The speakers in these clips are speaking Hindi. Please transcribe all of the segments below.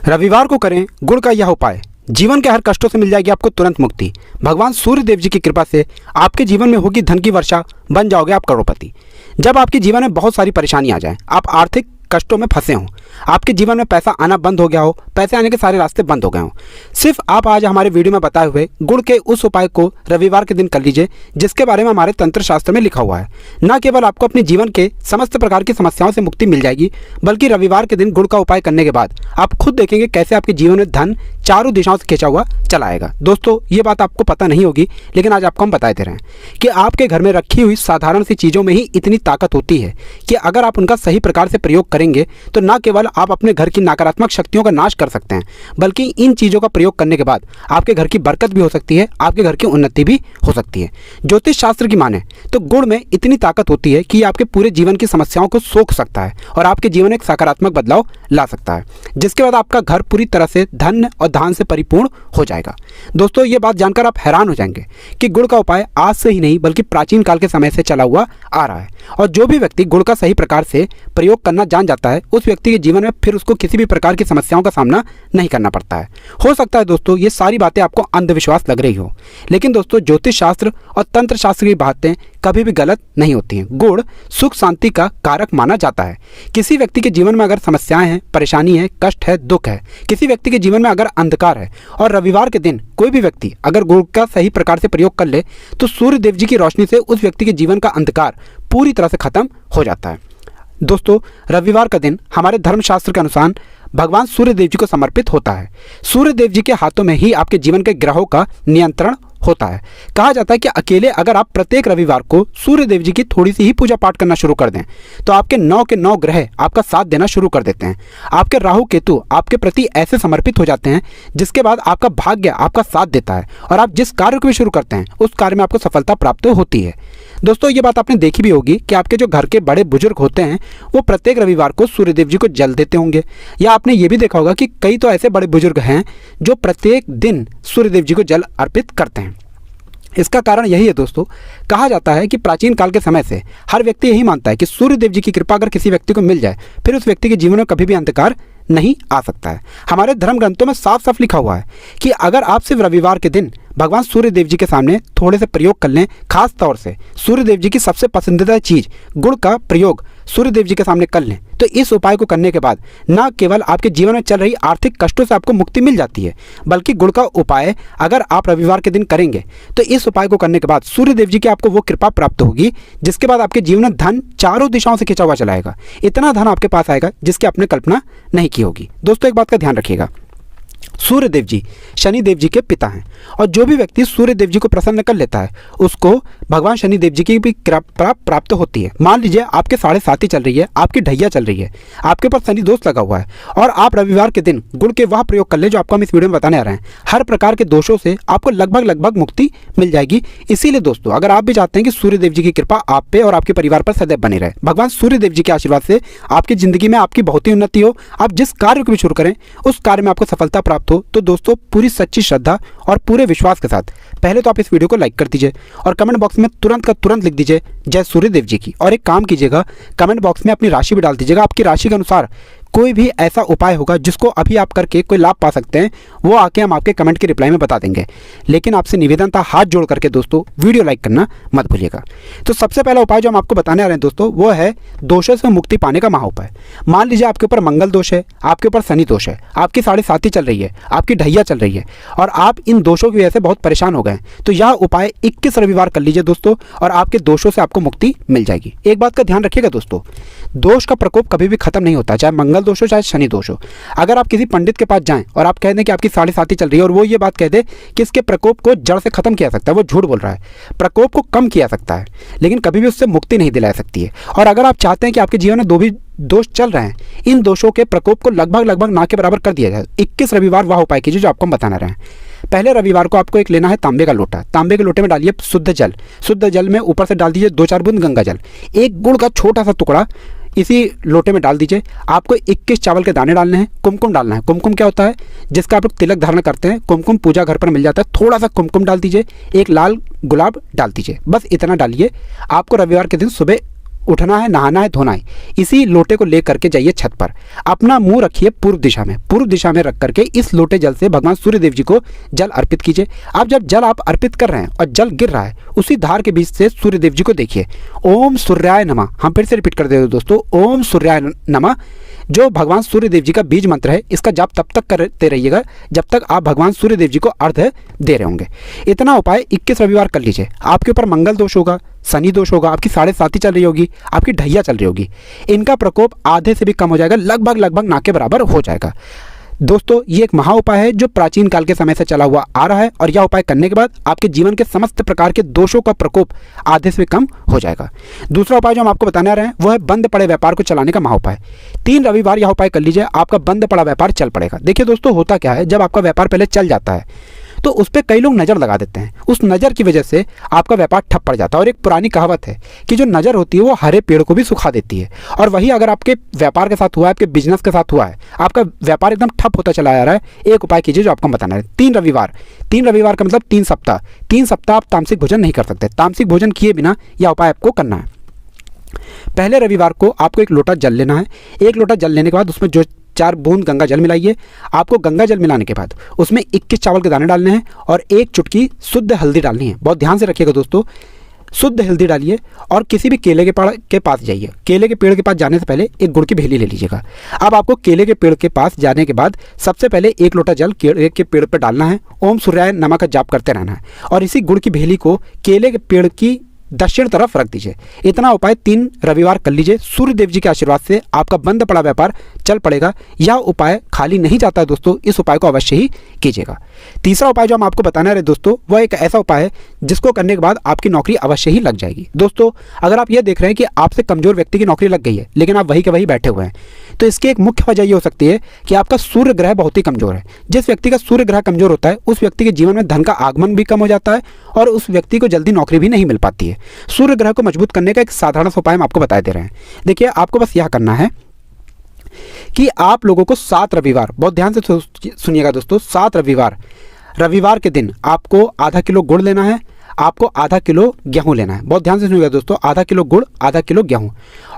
रविवार को करें गुड़ का यह उपाय। जीवन के हर कष्टों से मिल जाएगी आपको तुरंत मुक्ति। भगवान सूर्य देव जी की कृपा से आपके जीवन में होगी धन की वर्षा, बन जाओगे आप करोड़पति। जब आपके जीवन में बहुत सारी परेशानी आ जाए, आप आर्थिक कष्टों में फंसे हों, आपके जीवन में पैसा आना बंद हो गया हो, पैसे आने के सारे रास्ते बंद हो गए हों, सिर्फ आप आज हमारे वीडियो में बताए हुए गुड़ के उस उपाय को रविवार के दिन कर लीजिए जिसके बारे में हमारे तंत्र शास्त्र में लिखा हुआ है। न केवल आपको अपने जीवन के समस्त प्रकार की समस्याओं से मुक्ति मिल जाएगी, बल्कि रविवार के दिन गुड़ का उपाय करने के बाद आप खुद देखेंगे कैसे आपके जीवन में धन चारों दिशाओं से खींचा हुआ चला आएगा। दोस्तों, ये बात आपको पता नहीं होगी, लेकिन आज आपको हम बताए दे रहे हैं कि आपके घर में रखी हुई साधारण सी चीज़ों में ही इतनी ताकत होती है कि अगर आप उनका सही प्रकार से प्रयोग करेंगे तो न केवल आप अपने घर की नकारात्मक शक्तियों का नाश कर सकते हैं, बल्कि इन चीज़ों का प्रयोग करने के बाद आपके घर की बरकत भी हो सकती है, आपके घर की उन्नति भी हो सकती है। ज्योतिष शास्त्र की माने तो गुड़ में इतनी ताकत होती है कि ये आपके पूरे जीवन की समस्याओं को सोख सकता है और आपके जीवन में एक सकारात्मक बदलाव ला सकता है, जिसके बाद आपका घर पूरी तरह से धन और धान से परिपूर्ण हो जाएगा। दोस्तों, ये बात जानकर आप हैरान हो जाएंगे कि गुड़ का उपाय आज से ही नहीं बल्कि प्राचीन काल के समय से चला हुआ आ रहा है, और जो भी व्यक्ति गुड़ का सही प्रकार से प्रयोग करना जान जाता है उस व्यक्ति के जीवन में फिर उसको किसी भी प्रकार की समस्याओं का सामना नहीं करना पड़ता है। हो सकता है दोस्तों ये सारी बातें आपको अंधविश्वास लग रही हो, लेकिन दोस्तों ज्योतिष शास्त्र और तंत्र शास्त्र की बातें कभी भी गलत नहीं होती हैं। गुड़ सुख शांति का कारक माना जाता है। किसी व्यक्ति के जीवन में अगर समस्याएं हैं, परेशानी है, कष्ट है, दुख है, किसी व्यक्ति के जीवन में अगर अंधकार है और रविवार के दिन कोई भी व्यक्ति अगर गुड़ का सही प्रकार से प्रयोग कर ले तो सूर्य देव जी की रोशनी से उस व्यक्ति के जीवन का अंधकार पूरी तरह से खत्म हो जाता है। दोस्तों, रविवार का दिन हमारे धर्मशास्त्र के अनुसार भगवान सूर्य देव जी को समर्पित होता है। सूर्य देव जी के हाथों में ही आपके जीवन के ग्रहों का नियंत्रण होता है। कहा जाता है कि अकेले अगर आप प्रत्येक रविवार को सूर्य देव जी की थोड़ी सी ही पूजा पाठ करना शुरू कर दें तो आपके 9 के 9 ग्रह आपका साथ देना शुरू कर देते हैं। आपके राहु केतु आपके प्रति ऐसे समर्पित हो जाते हैं जिसके बाद आपका भाग्य आपका साथ देता है और आप जिस कार्य को भी शुरू करते हैं उस कार्य में आपको सफलता प्राप्त होती है। दोस्तों, ये बात आपने देखी भी होगी कि आपके जो घर के बड़े बुजुर्ग होते हैं वो प्रत्येक रविवार को सूर्य देव जी को जल देते होंगे, या आपने ये भी देखा होगा कि कई तो ऐसे बड़े बुजुर्ग हैं जो प्रत्येक दिन सूर्य देव जी को जल अर्पित करते हैं। इसका कारण यही है दोस्तों, कहा जाता है कि प्राचीन काल के समय से हर व्यक्ति यही मानता है कि सूर्य देव जी की कृपा अगर किसी व्यक्ति को मिल जाए फिर उस व्यक्ति के जीवन में कभी भी अंधकार नहीं आ सकता है। हमारे धर्म ग्रंथों में साफ साफ लिखा हुआ है कि अगर आप सिर्फ रविवार के दिन भगवान सूर्य देव जी के सामने थोड़े से प्रयोग कर लें, खास तौर से सूर्य देव जी की सबसे पसंदीदा चीज गुड़ का प्रयोग सूर्य देव जी के सामने कर लें, तो इस उपाय को करने के बाद न केवल आपके जीवन में चल रही आर्थिक कष्टों से आपको मुक्ति मिल जाती है, बल्कि गुड़ का उपाय अगर आप रविवार के दिन करेंगे तो इस उपाय को करने के बाद सूर्य देव जी की आपको वो कृपा प्राप्त होगी जिसके बाद आपके जीवन में धन चारों दिशाओं से खिंचा हुआ चलाएगा। इतना धन आपके पास आएगा जिसकी आपने कल्पना नहीं की होगी। दोस्तों, एक बात का ध्यान रखिएगा, सूर्य देव जी शनि देव जी के पिता हैं और जो भी व्यक्ति सूर्य देव जी को प्रसन्न कर लेता है उसको भगवान शनि देव जी की भी कृपा प्राप्त होती है। मान लीजिए आपके 7.5 चल रही है, आपकी ढैया चल रही है, आपके ऊपर शनि दोष लगा हुआ है और आप रविवार के दिन गुड़ के वह प्रयोग कर ले जो आपको हम इस वीडियो में बताने आ रहे हैं। हर प्रकार के दोषों से आपको लगभग मुक्ति मिल जाएगी। इसीलिए दोस्तों, अगर आप भी चाहते हैं कि सूर्य देव जी की कृपा आप पे और आपके परिवार पर सदैव बनी रहे, भगवान सूर्य देव जी के आशीर्वाद से आपकी जिंदगी में आपकी बहुत ही उन्नति हो, आप जिस कार्य को भी शुरू करें उस कार्य में आपको सफलता प्राप्त हो, तो दोस्तों पूरी सच्ची श्रद्धा और पूरे विश्वास के साथ पहले तो आप इस वीडियो को लाइक कर दीजिए और कमेंट बॉक्स में तुरंत का तुरंत लिख दीजिए जय सूर्य देव जी की। और एक काम कीजिएगा, कमेंट बॉक्स में अपनी राशि भी डाल दीजिएगा। आपकी राशि के अनुसार कोई भी ऐसा उपाय होगा जिसको अभी आप करके कोई लाभ पा सकते हैं, वो आके हम आपके कमेंट के रिप्लाई में बता देंगे। लेकिन आपसे निवेदन था, हाथ जोड़ करके दोस्तों वीडियो लाइक करना मत भूलिएगा। तो सबसे पहला उपाय जो हम आपको बताने आ रहे हैं दोस्तों वो है दोषों से मुक्ति पाने का महाउपाय। मान लीजिए आपके ऊपर मंगल दोष है, आपके ऊपर शनि दोष है, आपकी 7.5 चल रही है, आपकी ढैया चल रही है और आप इन दोषों की वजह से बहुत परेशान हो गए, तो यह उपाय 21 रविवार कर लीजिए दोस्तों और आपके दोषों से आपको मुक्ति मिल जाएगी। एक बात का ध्यान रखिएगा दोस्तों, दोष का प्रकोप कभी भी खत्म नहीं होता, चाहे मंगल दोष हो चाहे शनि दोष हो। अगर आप किसी पंडित के पास जाएं और आप कह दें कि आपकी 7.5 चल रही है और वो ये बात कह दे कि इसके प्रकोप को जड़ से खत्म किया सकता है, वो झूठ बोल रहा है। प्रकोप को कम किया सकता है लेकिन कभी भी उससे मुक्ति नहीं दिला सकती है। और अगर आप चाहते हैं कि आपके जीवन में दो भी दोष चल रहे हैं, इन दोषों के प्रकोप को लगभग ना के बराबर कर दिया जाए, 21 रविवार वह उपाय कीजिए जो आपको हम बताना रहे हैं। पहले रविवार को आपको एक लेना है तांबे का लोटा। तांबे के लोटे में डालिए शुद्ध जल, शुद्ध जल में ऊपर से डाल दीजिए 2-4 बूंद गंगा जल, एक गुड़ का छोटा सा टुकड़ा इसी लोटे में डाल दीजिए। आपको 21 चावल के दाने डालने हैं, कुमकुम डालना है। कुमकुम क्या होता है? जिसका आप लोग तिलक धारण करते हैं, कुमकुम पूजा घर पर मिल जाता है। थोड़ा सा कुमकुम डाल दीजिए, एक लाल गुलाब डाल दीजिए, बस इतना डालिए। आपको रविवार के दिन सुबह उठना है, नहाना है, धोना है, इसी लोटे को ले करके जाइए छत पर, अपना मुंह रखिए पूर्व दिशा में रख करके इस लोटे जल से भगवान सूर्य देव जी को जल अर्पित कीजिए। अब जब जल आप अर्पित कर रहे हैं और जल गिर रहा है, उसी धार के बीच से सूर्य देव जी को देखिए, ओम सूर्याय नमः। हम फिर से रिपीट कर दे दोस्तों, ओम सूर्याय नमः जो भगवान सूर्य देव जी का बीज मंत्र है, इसका जाप तब तक करते रहिएगा जब तक आप भगवान सूर्य देव जी को अर्घ्य दे रहे होंगे। इतना उपाय 21 रविवार कर लीजिए। आपके ऊपर मंगल दोष होगा, शनि दोष होगा, आपकी 7.5 चल रही होगी, आपकी ढैया चल रही होगी, इनका प्रकोप आधे से भी कम हो जाएगा, लगभग ना के बराबर हो जाएगा। दोस्तों ये एक महा उपाय है जो प्राचीन काल के समय से चला हुआ आ रहा है और यह उपाय करने के बाद आपके जीवन के समस्त प्रकार के दोषों का प्रकोप आधे से भी कम हो जाएगा। दूसरा उपाय जो हम आपको बताने आ रहे हैं वह है बंद पड़े व्यापार को चलाने का महा उपाय। 3 रविवार यह उपाय कर लीजिए, आपका बंद पड़ा व्यापार चल पड़ेगा। देखिए दोस्तों होता क्या है, जब आपका व्यापार पहले चल जाता है तो उस पर कई लोग नज़र लगा देते हैं, उस नज़र की वजह से आपका व्यापार ठप पड़ जाता है। और एक पुरानी कहावत है कि जो नज़र होती है वो हरे पेड़ को भी सुखा देती है, और वही अगर आपके व्यापार के साथ हुआ है, आपके बिजनेस के साथ हुआ है, आपका व्यापार एकदम ठप होता चला आ रहा है, एक उपाय कीजिए जो आपको बताना है। 3 रविवार का मतलब 3 सप्ताह आप तामसिक भोजन नहीं कर सकते। तामसिक भोजन किए बिना यह उपाय आपको करना है। पहले रविवार को आपको 1 लोटा जल लेना है। 1 लोटा जल लेने के बाद उसमें जो 4 बूंद गंगा जल मिलाइए। आपको गंगा जल मिलाने के बाद उसमें 21 चावल के दाने डालने हैं और 1 चुटकी शुद्ध हल्दी डालनी है। बहुत ध्यान से रखिएगा दोस्तों, शुद्ध हल्दी डालिए और किसी भी केले के पेड़ के पास जाइए। केले के पेड़ के पास जाने से पहले एक गुड़ की भेली ले लीजिएगा। अब आपको केले के पेड़ के पास जाने के बाद सबसे पहले 1 लोटा जल केले के पेड़ पर डालना है, ओम सूर्याय नमः का जाप करते रहना है और इसी गुड़ की भेली को केले के पेड़ की दक्षिण तरफ रख दीजिए। इतना उपाय 3 रविवार कर लीजिए। सूर्य देव जी के आशीर्वाद से आपका बंद पड़ा व्यापार चल पड़ेगा। यह उपाय खाली नहीं जाता है दोस्तों, इस उपाय को अवश्य ही कीजिएगा। तीसरा उपाय जो हम आपको बताने रहे दोस्तों, वह एक ऐसा उपाय है जिसको करने के बाद आपकी नौकरी अवश्य ही लग जाएगी। दोस्तों अगर आप ये देख रहे हैं कि आपसे कमजोर व्यक्ति की नौकरी लग गई है लेकिन आप वही के वही बैठे हुए हैं, तो इसकी एक मुख्य वजह ये हो सकती है कि आपका सूर्य ग्रह बहुत ही कमजोर है। जिस व्यक्ति का सूर्य ग्रह कमजोर होता है उस व्यक्ति के जीवन में धन का आगमन भी कम हो जाता है और उस व्यक्ति को जल्दी नौकरी भी नहीं मिल पाती है। सूर्य ग्रह को मजबूत करने का एक साधारण सा उपाय हम आपको बता दे रहे हैं। देखिए आपको बस यह करना है कि आप लोगों को 7 रविवार, बहुत ध्यान से सुनिएगा दोस्तों, 7 रविवार के दिन आपको आधा किलो गुड़ लेना है, आपको आधा किलो गेहूं लेना है। बहुत ध्यान से सुनिएगा दोस्तों, आधा किलो गुड़, आधा किलो गेहूं,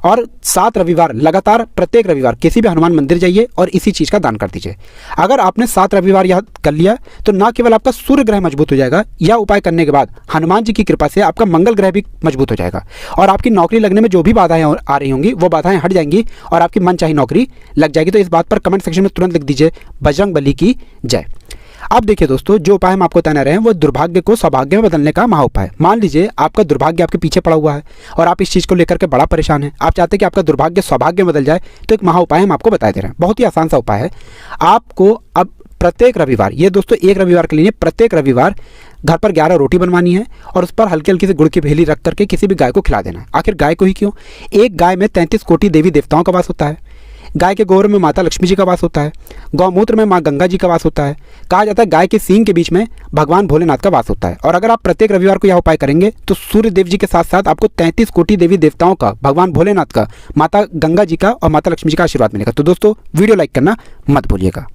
और 7 रविवार लगातार प्रत्येक रविवार किसी भी हनुमान मंदिर जाइए और इसी चीज़ का दान कर दीजिए। अगर आपने 7 रविवार यह कर लिया तो न केवल आपका सूर्य ग्रह मजबूत हो जाएगा, यह उपाय करने के बाद हनुमान जी की कृपा से आपका मंगल ग्रह भी मजबूत हो जाएगा और आपकी नौकरी लगने में जो भी बाधाएं आ रही होंगी वो बाधाएं हट जाएंगी और आपकी मनचाही नौकरी लग जाएगी। तो इस बात पर कमेंट सेक्शन में तुरंत लिख दीजिए बजरंग बली की जय। अब देखिए दोस्तों, जो उपाय हम आपको बता रहे हैं वो दुर्भाग्य को सौभाग्य में बदलने का महा उपाय। मान लीजिए आपका दुर्भाग्य आपके पीछे पड़ा हुआ है और आप इस चीज़ को लेकर के बड़ा परेशान हैं, आप चाहते हैं कि आपका दुर्भाग्य सौभाग्य में बदल जाए, तो एक महा उपाय हम आपको बता दे रहे हैं। बहुत ही आसान सा उपाय है। आपको अब प्रत्येक रविवार, ये दोस्तों 1 रविवार के लिए, प्रत्येक रविवार घर पर 11 रोटी बनवानी है और उस पर हल्की हल्की से गुड़ की भेली रख करके किसी भी गाय को खिला देना है। आखिर गाय को ही क्यों? एक गाय में 33 कोटि देवी देवताओं का वास होता है। गाय के गोबर में माता लक्ष्मी जी का वास होता है, गौमूत्र में माँ गंगा जी का वास होता है। कहा जाता है गाय के सींग के बीच में भगवान भोलेनाथ का वास होता है। और अगर आप प्रत्येक रविवार को यह उपाय करेंगे तो सूर्य देव जी के साथ साथ आपको 33 कोटि देवी देवताओं का, भगवान भोलेनाथ का, माता गंगा जी का और माता लक्ष्मी जी का आशीर्वाद मिलेगा। तो दोस्तों वीडियो लाइक करना मत भूलिएगा।